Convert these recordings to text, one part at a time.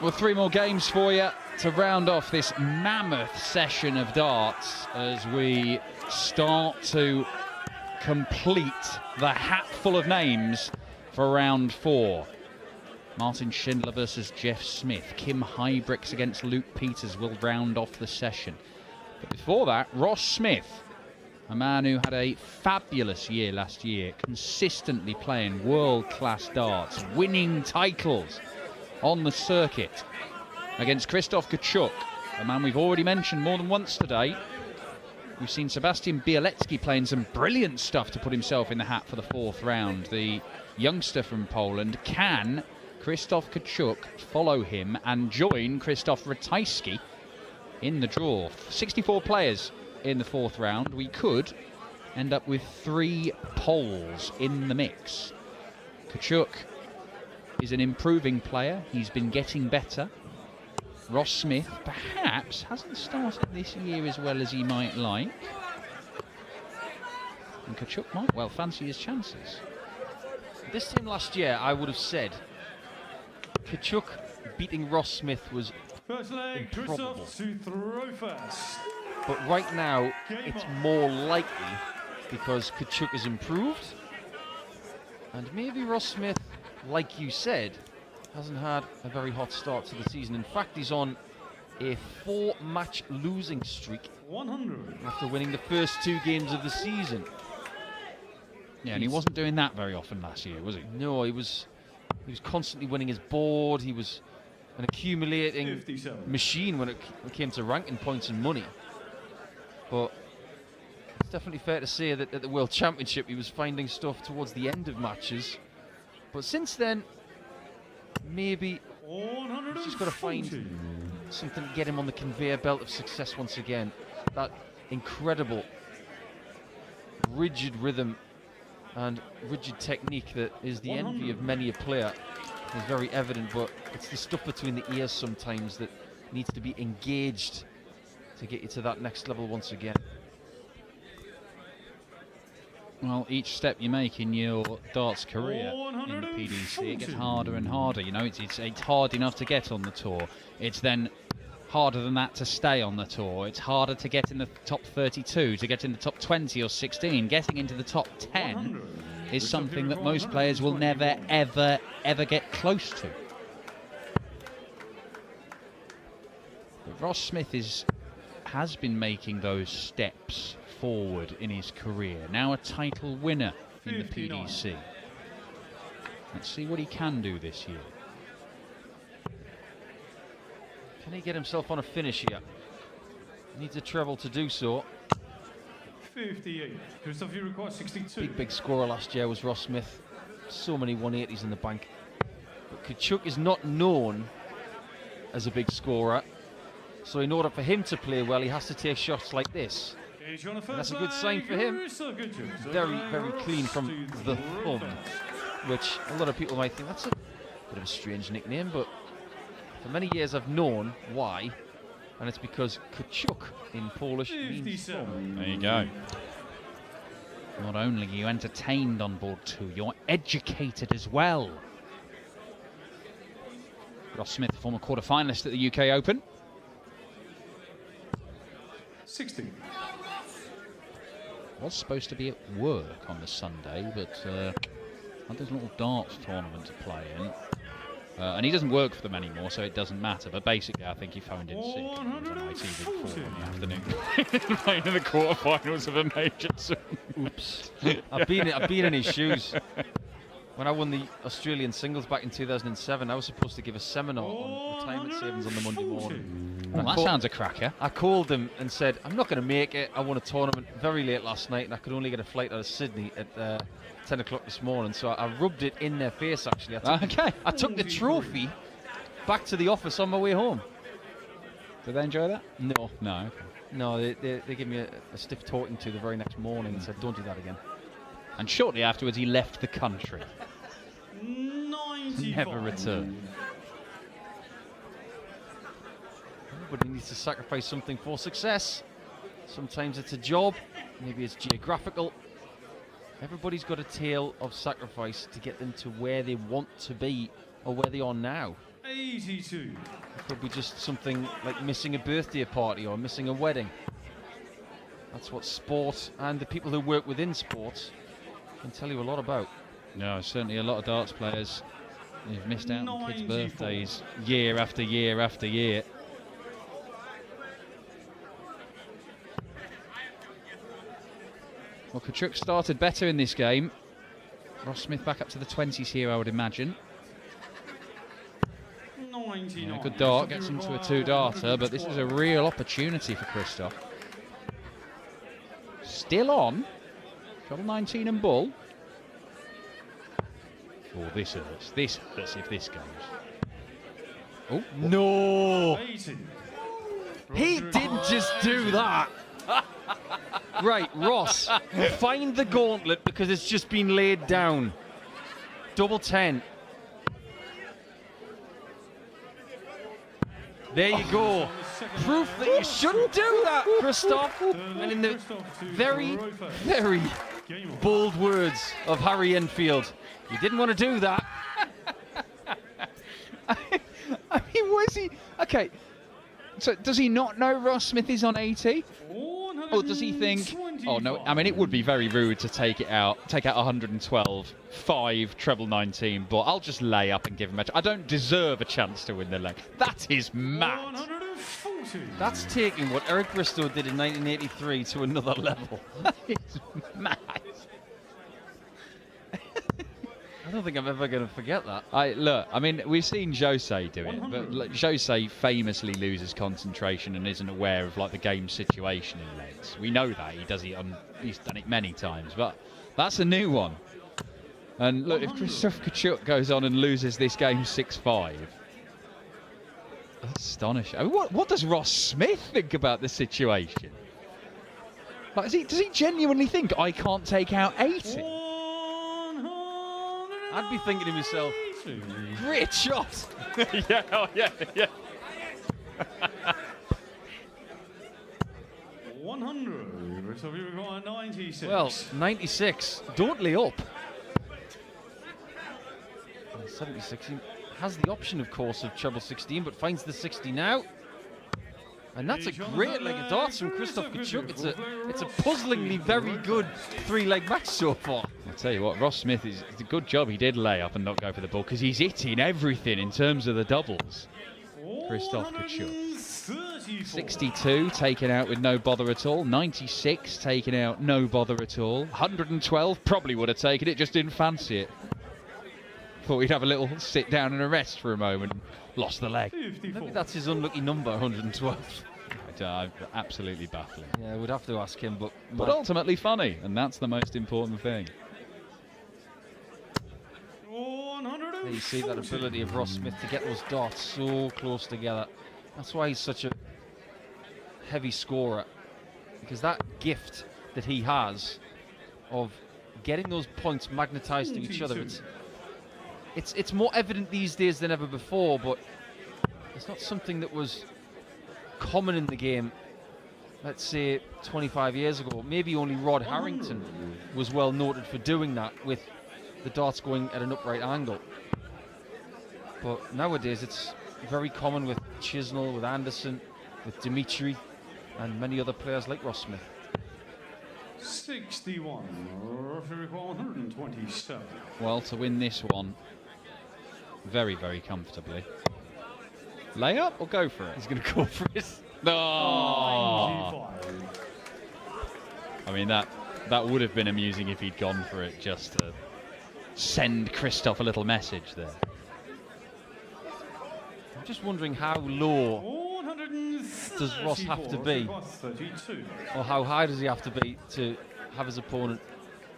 Well, 3 more games for you to round off this mammoth session of darts as we start to complete the hatful of names for round 4. Martin Schindler versus Jeff Smith. Kim Hybricks against Luke Peters will round off the session. But before that, Ross Smith, a man who had a fabulous year last year, consistently playing world-class darts, winning titles on the circuit, against Krzysztof Kciuk, a man we've already mentioned more than once today. We've seen Sebastian Bialecki playing some brilliant stuff to put himself in the hat for the 4th round. The youngster from Poland. Can Krzysztof Kciuk follow him and join Krzysztof Ratajski in the draw? 64 players in the 4th round. We could end up with 3 Poles in the mix. Kciuk is an improving player. He's been getting better. Ross Smith perhaps hasn't started this year as well as he might like. And Kciuk might well fancy his chances. This time last year, I would have said Kciuk beating Ross Smith was improbable. To throw first. But right now, it's more likely because Kciuk has improved. And maybe Ross Smith, like you said, hasn't had a very hot start to the season. In fact, he's on a 4-match losing streak 100. after winning the first 2 games of the season. Yeah, and he wasn't doing that very often last year, was he? No, he was constantly winning his board. He was an accumulating 57. machine when it came to ranking points and money. But it's definitely fair to say that at the World Championship he was finding stuff towards the end of matches. But since then, maybe he's just got to find something to get him on the conveyor belt of success once again. That incredible rigid rhythm and rigid technique that is the envy of many a player is very evident, but it's the stuff between the ears sometimes that needs to be engaged to get you to that next level once again. Well, each step you make in your darts career in the PDC, it gets harder and harder. You know, it's hard enough to get on the tour. It's then harder than that to stay on the tour. It's harder to get in the top 32, to get in the top 20 or 16. Getting into the top 10 is something that most players will never, ever, ever get close to. But Ross Smith has been making those steps forward in his career. Now a title winner in the PDC. Let's see what he can do this year. Can he get himself on a finish here? He needs a treble to do so. 58. Krzysztof, you require 62. Big scorer last year was Ross Smith. So many 180s in the bank. But Kciuk is not known as a big scorer. So in order for him to play well, he has to take shots like this. And that's a good sign for him. Very, very clean from the thumb, which a lot of people might think that's a bit of a strange nickname, but for many years I've known why, and it's because Kciuk in Polish means thumb. There you go. Not only are you entertained on board too, you're educated as well. Ross Smith, former quarter-finalist at the UK Open. 60. Was supposed to be at work on the Sunday, but had this little darts tournament to play in. And he doesn't work for them anymore, so it doesn't matter. But basically, I think he phoned in sick. He was on ITV4 in the afternoon, playing in the quarterfinals of a major tournament. Oops. I've been in his shoes. When I won the Australian singles back in 2007, I was supposed to give a seminar on retirement savings on the Monday morning. Well, that sounds a cracker. I called them and said, I'm not going to make it. I won a tournament very late last night and I could only get a flight out of Sydney at 10 o'clock this morning. So I rubbed it in their face, actually. I took the trophy back to the office on my way home. Did they enjoy that? No. No. Okay. No, they gave me a stiff talking to the very next morning and said, don't do that again. And shortly afterwards, he left the country. 95. Never returned. Everybody needs to sacrifice something for success. Sometimes it's a job, maybe it's geographical. Everybody's got a tale of sacrifice to get them to where they want to be or where they are now. 82. It could be just something like missing a birthday party or missing a wedding. That's what sport and the people who work within sports can tell you a lot about. No, certainly a lot of darts players who've missed out on kids' 94. birthdays year after year after year. Well, Kciuk started better in this game. Ross Smith back up to the 20s here, I would imagine. 99. Yeah, good dart, gets him to a 2-darter, but this is a real opportunity for Krzysztof. Still on. Treble 19 and bull. Oh, this hurts. This hurts if this goes. Oh, No! 80. He didn't just do that. Right, Ross, find the gauntlet because it's just been laid down. Double 10. There you go. Proof that you shouldn't do that, Krzysztof. And in the very, very bold words of Harry Enfield, you didn't want to do that. I mean, was he? Okay, so does he not know Ross Smith is on 80? Or does he think, oh no, I mean, it would be very rude to take out 112, 5, treble 19, but I'll just lay up and give him I don't deserve a chance to win the leg. That is mad. 140. That's taking what Eric Bristow did in 1983 to another level. That is mad. I don't think I'm ever going to forget that. Look, I mean, we've seen Jose do it, but like, Jose famously loses concentration and isn't aware of like the game situation in legs. We know that he's done it many times, but that's a new one. And look, if Krzysztof Kciuk goes on and loses this game 6-5, that's astonishing. I mean, what does Ross Smith think about the situation? Like, does he genuinely think I can't take out 80? I'd be thinking to myself, great shot. yeah. 100. So we require 96. Well, 96. Don't lay up. 76. He has the option, of course, of treble 16, but finds the 60 now. And that's a great leg of darts from Krzysztof Kciuk. It's a puzzlingly very good 3-leg match so far. I'll tell you what, Ross Smith it's a good job he did lay up and not go for the ball because he's hitting everything in terms of the doubles. Krzysztof Kciuk. 62 taken out with no bother at all. 96 taken out, no bother at all. 112 probably would have taken it, just didn't fancy it. Thought he'd have a little sit down and a rest for a moment. Lost the leg. 54. Maybe that's his unlucky number, 112. Absolutely baffling. Yeah, we'd have to ask him, but ultimately funny, and that's the most important thing. There you see that ability of Ross Smith to get those darts so close together. That's why he's such a heavy scorer, because that gift that he has of getting those points magnetized to each other, it's more evident these days than ever before, but it's not something that was common in the game, let's say 25 years ago. Maybe only Rod Harrington was well noted for doing that with the darts going at an upright angle. But nowadays it's very common with Chisnell, with Anderson, with Dimitri, and many other players like Ross Smith. 61. Referee require 127. Well, to win this one very, very comfortably. Lay up or go for it? He's going to go for it. No. 95. I mean, that would have been amusing if he'd gone for it just to send Krzysztof a little message there. I'm just wondering how low does Ross have to be, or how high does he have to be to have his opponent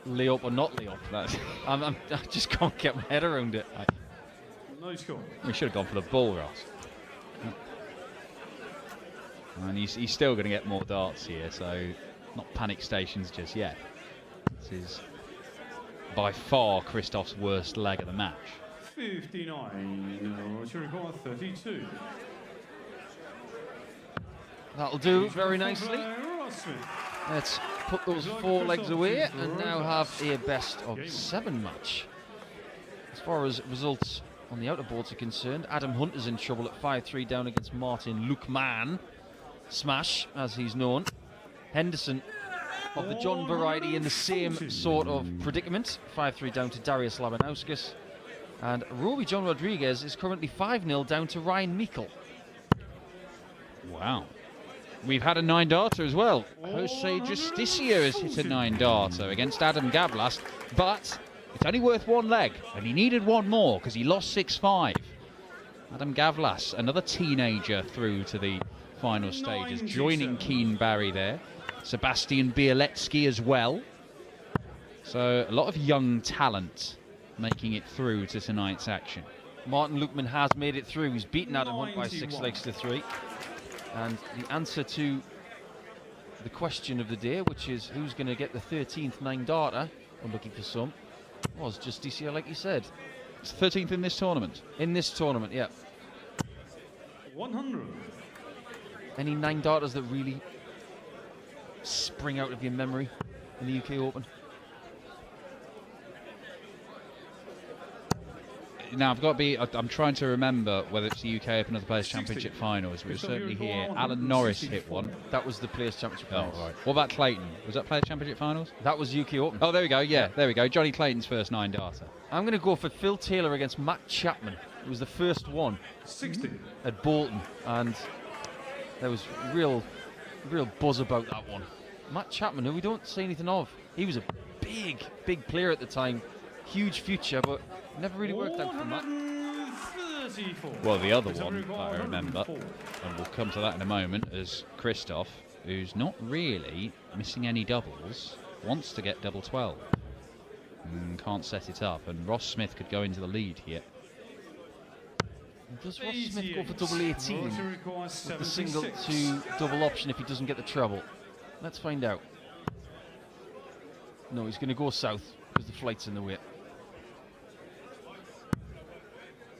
lay up or not lay up? I just can't get my head around it. No score. We should have gone for the ball, Ross. And he's still going to get more darts here, so not panic stations just yet. This is by far Krzysztof's worst leg of the match. 59. Should require 32. That'll do very nicely. Ross Smith. Let's put those 4 legs away and now have a best of 7 match. As far as results on the outer boards are concerned. Adam Hunter's in trouble at 5-3 down against Martin Lukman. Smash, as he's known. Henderson of the John variety in the same sort of predicament. 5-3 down to Darius Labanauskas. And Roby John Rodriguez is currently 5-0 down to Ryan Meikle. Wow. We've had a 9-darter as well. Jose Justicia has hit a 9-darter against Adam Gavlas, but it's only worth one leg, and he needed one more because he lost 6-5. Adam Gavlas, another teenager through to the final stages, joining Keen Barry there. Sebastian Bieletsky as well. So a lot of young talent making it through to tonight's action. Martin Lukman has made it through. He's beaten Adam Hunt by 6 legs to 3. And the answer to the question of the day, which is who's going to get the 13th 9-darter, I'm looking for some, was Justicia, like you said. It's 13th in this tournament. In this tournament, yeah. 100. Any 9-darters that really spring out of your memory in the UK Open? Now, I've got to be, I'm trying to remember whether it's the UK Open or the Players' Championship finals. We were certainly here. Alan Norris hit one. That was the Players' Championship finals. Oh, right. What about Clayton? Was that Players' Championship finals? That was UK Open. Oh, there we go. Yeah, there we go. Johnny Clayton's first 9-darter. I'm going to go for Phil Taylor against Matt Chapman. It was the first one 60. at Bolton, and there was real buzz about that one. Matt Chapman, who we don't see anything of. He was a big player at the time. Huge future, but never really worked out for Matt. Well, the other one that I remember, and we'll come to that in a moment, is Krzysztof, who's not really missing any doubles, wants to get double 12. Can't set it up, and Ross Smith could go into the lead here. Does Ross Smith go for double 18 with the single to double option if he doesn't get the treble? Let's find out. No, he's going to go south because the flight's in the way.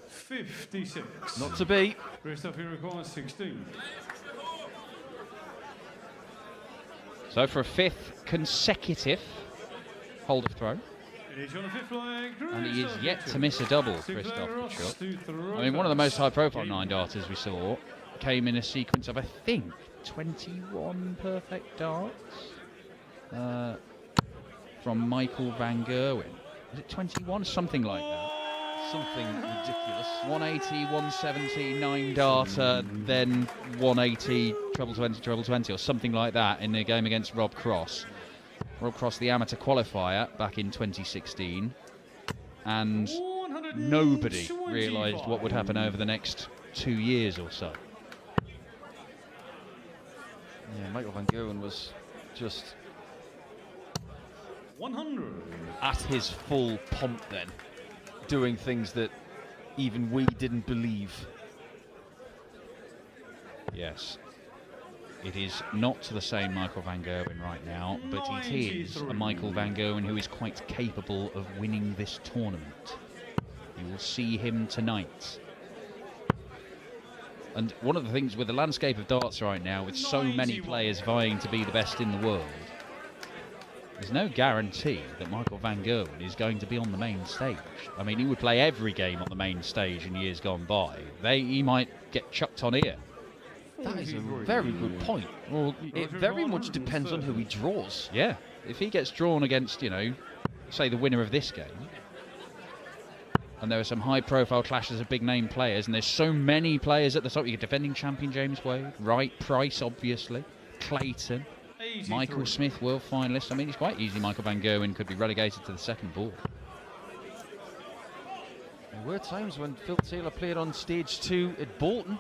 56. Not to be. Krzysztof, he requires 16. So for a 5th consecutive hold of throw. It is on the 5th flag. And he is yet to miss a double, Krzysztof Kciuk. I mean, one of the most high-profile 9-darters we saw came in a sequence of, I think, 21 perfect darts from Michael van Gerwen. Was it 21? Something like that. Something ridiculous. 180, 170, 9-darter, then 180, treble 20, or something like that in the game against Rob Cross. Rob Cross, the amateur qualifier, back in 2016. And nobody realised what would happen over the next 2 years or so. Yeah, Michael van Gerwen was just 100. at his full pomp then, doing things that even we didn't believe. Yes. It is not the same Michael van Gerwen right now, but it is a Michael van Gerwen who is quite capable of winning this tournament. You will see him tonight. And one of the things with the landscape of darts right now, with so many players vying to be the best in the world, there's no guarantee that Michael van Gerwen is going to be on the main stage. I mean, he would play every game on the main stage in years gone by. He might get chucked on here. That is a very good point. Well, it very much depends on who he draws. Yeah, if he gets drawn against, you know, say the winner of this game, and there are some high-profile clashes of big-name players, and there's so many players at the top. You get defending champion James Wade, Wright, Price, obviously, Clayton, 83. Michael Smith, world finalist. I mean, it's quite easy. Michael van Gerwen could be relegated to the second board. There were times when Phil Taylor played on stage 2 at Bolton.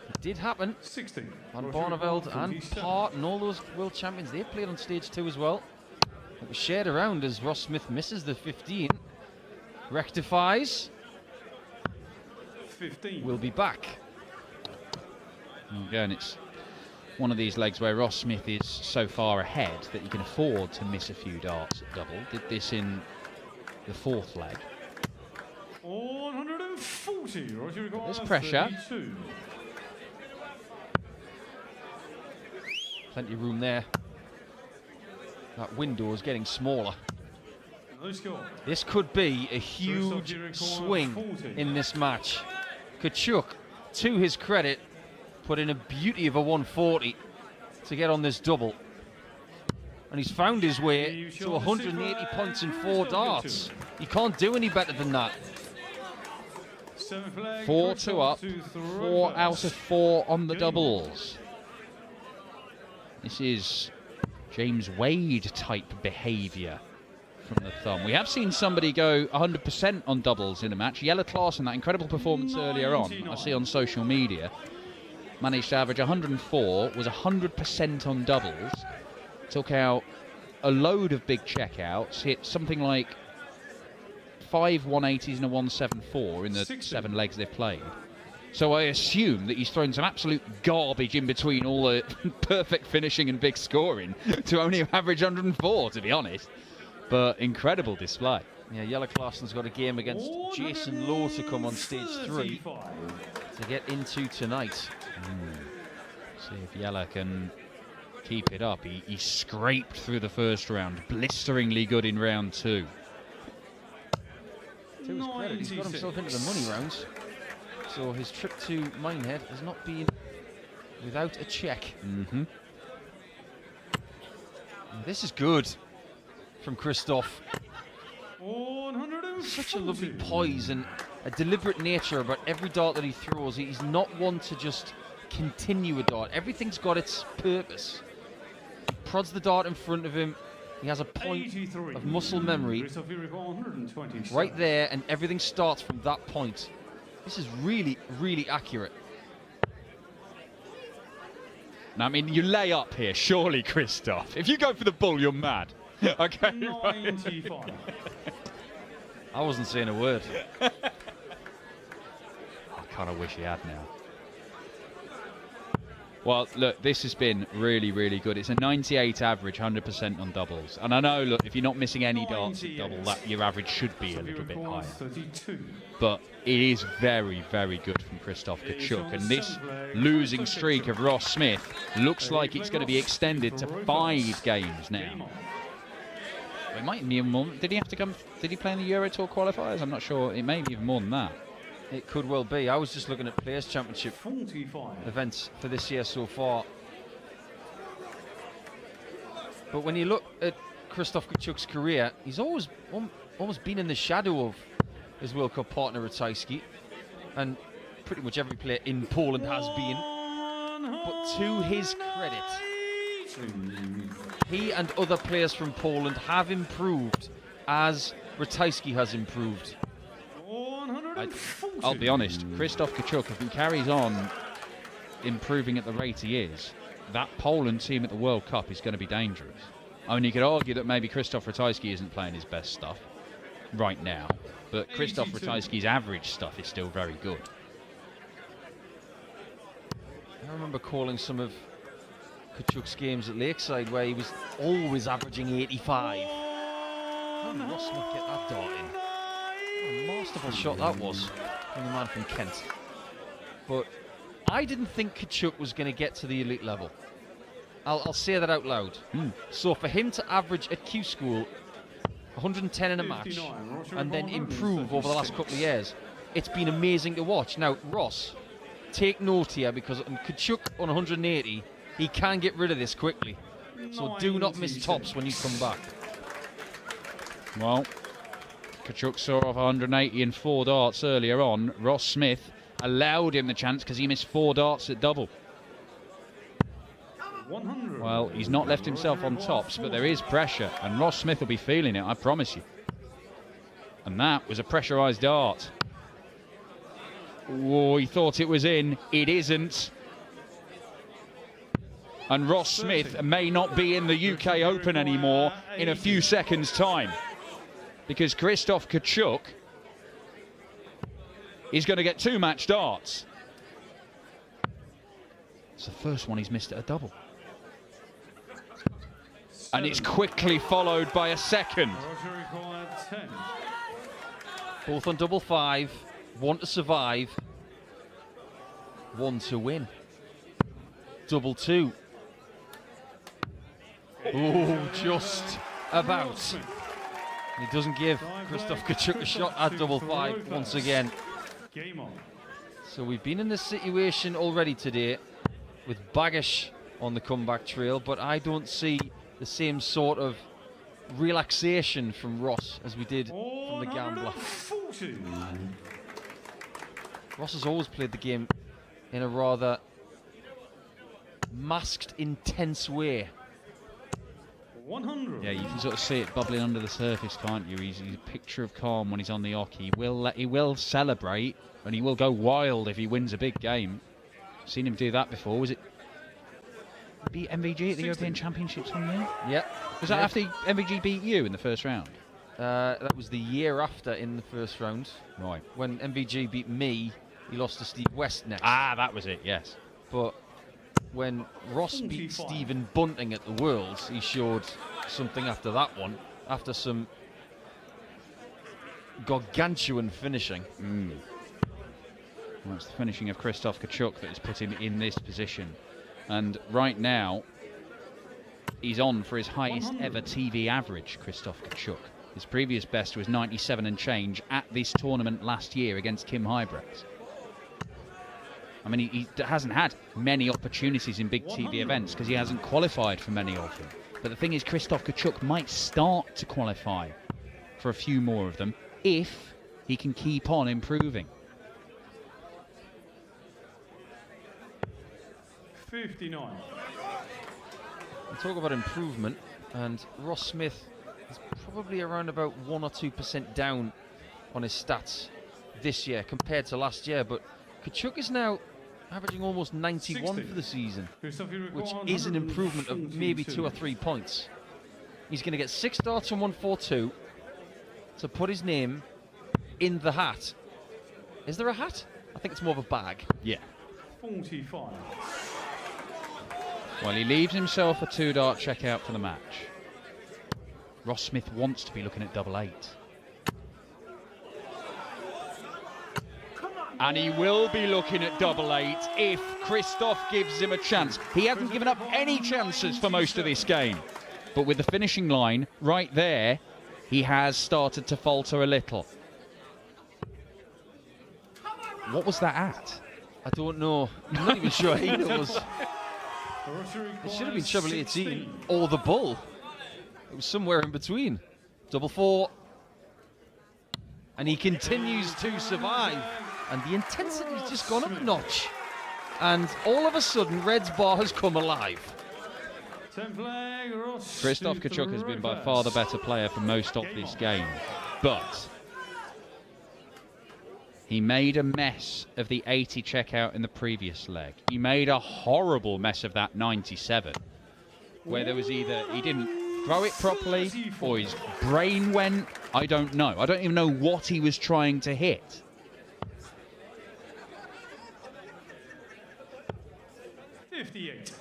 It did happen. 16. Van Barneveld and Part and all those world champions, they played on stage 2 as well. It was shared around as Ross Smith misses the 15. Rectifies. 15. We'll be back. Again, it's one of these legs where Ross Smith is so far ahead that he can afford to miss a few darts at double. Did this in the 4th leg. 140. There's pressure. 32. Plenty of room there. That window is getting smaller. No score. This could be a huge swing in this match. Kciuk, to his credit, put in a beauty of a 140 to get on this double. And he's found his way to 180 points in 4 darts. You can't do any better than that. 4-2 up, 4 out of 4 on the doubles. This is James Wade type behaviour from the thumb. We have seen somebody go 100% on doubles in a match. Jelle Klaassen, that incredible performance earlier on, I see on social media, managed to average 104, was 100% on doubles, took out a load of big checkouts, hit something like 5 180s and a 174 in the 7 legs they've played. So I assume that he's thrown some absolute garbage in between all the perfect finishing and big scoring to only average 104, to be honest. But incredible display. Yeah, Jelle Klaassen's got a game against Jason Lowe to come on stage 3 to get into tonight. See if Jelle can keep it up. He scraped through the first round, blisteringly good in round 2. To his credit, he's got himself into the money rounds. So his trip to Minehead has not been without a check. This is good from Krzysztof. Such a lovely poise and a deliberate nature about every dart that he throws. He's not one to just continue a dart. Everything's got its purpose. He prods the dart in front of him. He has a point of muscle memory right there, and everything starts from that point. This is really, really accurate. Now, I mean, you lay up here, surely, Krzysztof. If you go for the bull, you're mad. Okay. 95. I wasn't saying a word. I kind of wish he had now. Well, look, this has been really, really good. It's a 98 average, 100% on doubles. And I know, look, if you're not missing any darts at double, that your average should be a little bit higher. 32. But it is very, very good from Krzysztof Kciuk. And this losing streak of Ross Smith looks like it's going to be extended to 5 games now. It might be more. Did he have to come? Did he play in the Euro Tour qualifiers? I'm not sure. It may be even more than that. It could well be. I was just looking at Players' Championship 45 events for this year so far. But when you look at Krzysztof Kciuk's career, he's always almost been in the shadow of his World Cup partner Ratajski, and pretty much every player in Poland has been. But to his credit, he and other players from Poland have improved as Ratajski has improved. I'll be honest, Krzysztof Kciuk, if he carries on improving at the rate he is, that Poland team at the World Cup is going to be dangerous. I mean, you could argue that maybe Krzysztof Ratajski isn't playing his best stuff right now, but Krzysztof Ratajski's average stuff is still very good. I remember calling some of Kciuk's games at Lakeside where he was always averaging 85. How did Ross Smith get that dart in? What a masterful shot that was from the man from Kent. But I didn't think Kciuk was going to get to the elite level. I'll say that out loud. So for him to average at Q School 110 in a match and then improve over the last couple of years, it's been amazing to watch. Now, Ross, take note here, because Kciuk on 180, he can get rid of this quickly. So do not miss tops when you come back. Well, Kciuk saw off 180 in 4 darts earlier on. Ross Smith allowed him the chance because he missed 4 darts at double. Well, he's not left himself on tops, but there is pressure, and Ross Smith will be feeling it, I promise you. And that was a pressurised dart. Oh, he thought it was in. It isn't. And Ross Smith may not be in the UK Open anymore in a few seconds' time, because Krzysztof Kciuk is going to get 2 match darts. It's the first one he's missed at a double. And it's quickly followed by a second. Both on double 5, 1 to survive, 1 to win. Double 2. Oh, just about. He doesn't give Krzysztof Kciuk a shot at double five once again. Game on. So we've been in this situation already today with Bagish on the comeback trail, but I don't see the same sort of relaxation from Ross as we did from the gambler. 40. Ross has always played the game in a rather masked, intense way. 100. Yeah, you can sort of see it bubbling under the surface, can't you? He's a picture of calm when he's on the hockey. He will celebrate, and he will go wild if he wins a big game. Seen him do that before. Was it beat MVG at the European Championships one year? Yep. Was that after MVG beat you in the first round? That was the year after in the first round. Right. When MVG beat me, he lost to Steve West next. Ah, that was it, yes. But when Ross beat Stephen Bunting at the Worlds, he showed something after that one, after some gargantuan finishing. Well, it's the finishing of Krzysztof Kciuk that has put him in this position. And right now, he's on for his highest ever TV average, Krzysztof Kciuk. His previous best was 97 and change at this tournament last year against Kim Huybrechts. I mean, he hasn't had many opportunities in big TV events because he hasn't qualified for many of them. But the thing is, Krzysztof Kciuk might start to qualify for a few more of them if he can keep on improving. 59. We talk about improvement, and Ross Smith is probably around about 1 or 2% down on his stats this year compared to last year, but Kciuk is now averaging almost 91 for the season, which is an improvement of maybe 2 or 3 points. He's going to get 6 darts from 142 to put his name in the hat. Is there a hat? I think it's more of a bag. Yeah. 45. Well, he leaves himself a 2-dart checkout for the match. Ross Smith wants to be looking at double 8. And he will be looking at double 8 if Krzysztof gives him a chance. He hasn't given up any chances for most of this game. But with the finishing line right there, he has started to falter a little. What was that at? I don't know. I'm not even sure he knows. It should have been treble 18 or the bull. It was somewhere in between. Double 4. And he continues to survive. And the intensity's just gone up a notch. And all of a sudden, Red's bar has come alive. Krzysztof Kciuk has been by far the better player for most of this game. But he made a mess of the 80 checkout in the previous leg. He made a horrible mess of that 97, where there was either he didn't throw it properly or his brain went. I don't know. I don't even know what he was trying to hit. 58.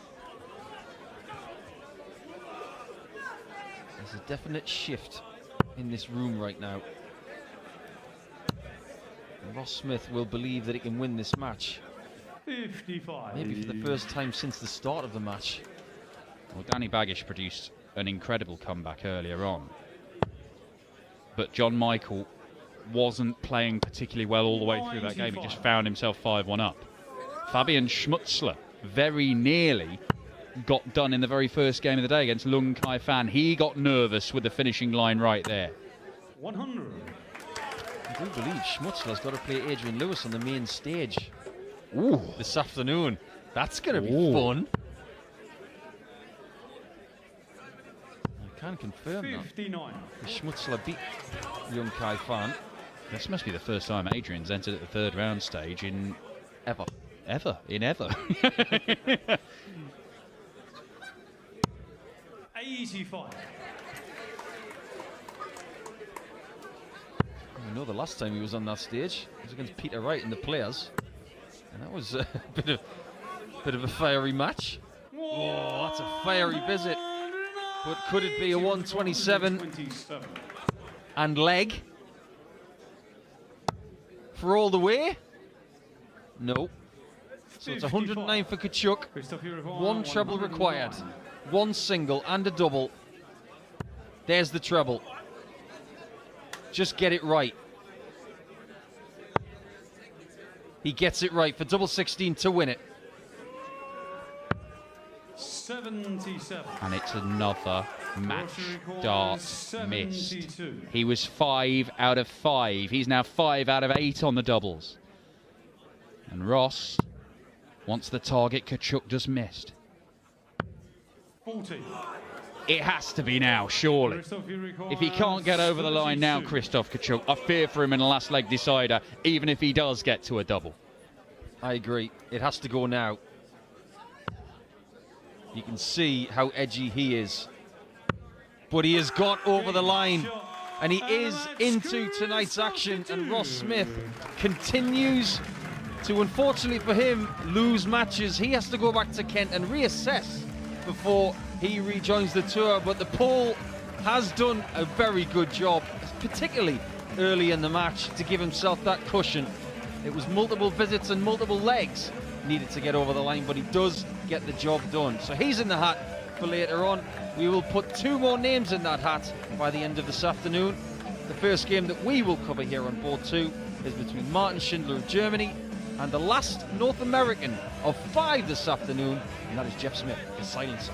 There's a definite shift in this room right now. Ross Smith will believe that he can win this match. 55. Maybe for the first time since the start of the match. Well, Danny Bagish produced an incredible comeback earlier on. But John Michael wasn't playing particularly well all the way through that game. He just found himself 5-1 up. Fabian Schmutzler very nearly got done in the very first game of the day against Lung Kai Fan. He got nervous with the finishing line right there. 100. I do believe Schmutzler's got to play Adrian Lewis on the main stage Ooh. this afternoon. That's going to be fun. I can confirm 59. that. Schmutzler beat Lung Kai Fan. This must be the first time Adrian's entered at the third round stage in Ever. in ever. 85. I know the last time he was on that stage was against Peter Wright in the Players, and that was a bit of a fiery match. Oh, that's a fiery visit. But could it be a 127 and leg for all the way? No. So it's 109 for Kciuk. 1 treble required. 1 single and a double. There's the treble. Just get it right. He gets it right for double 16 to win it. 77. And it's another match Rotary darts corner, missed. 72. He was 5 out of 5. He's now 5 out of 8 on the doubles. And Ross wants the target Kciuk just missed. 40. It has to be now, surely. If he can't get over the line now, 32. Krzysztof Kciuk, I fear for him in the last leg decider, even if he does get to a double. I agree. It has to go now. You can see how edgy he is. But he has got over the line. And he is into tonight's action. And Ross Smith continues to, unfortunately for him, lose matches. He has to go back to Kent and reassess before he rejoins the tour. But the Pole has done a very good job, particularly early in the match, to give himself that cushion. It was multiple visits and multiple legs needed to get over the line, but he does get the job done. So he's in the hat for later on. We will put 2 more names in that hat by the end of this afternoon. The first game that we will cover here on board 2 is between Martin Schindler of Germany and the last North American of 5 this afternoon, and that is Jeff Smith, the silencer.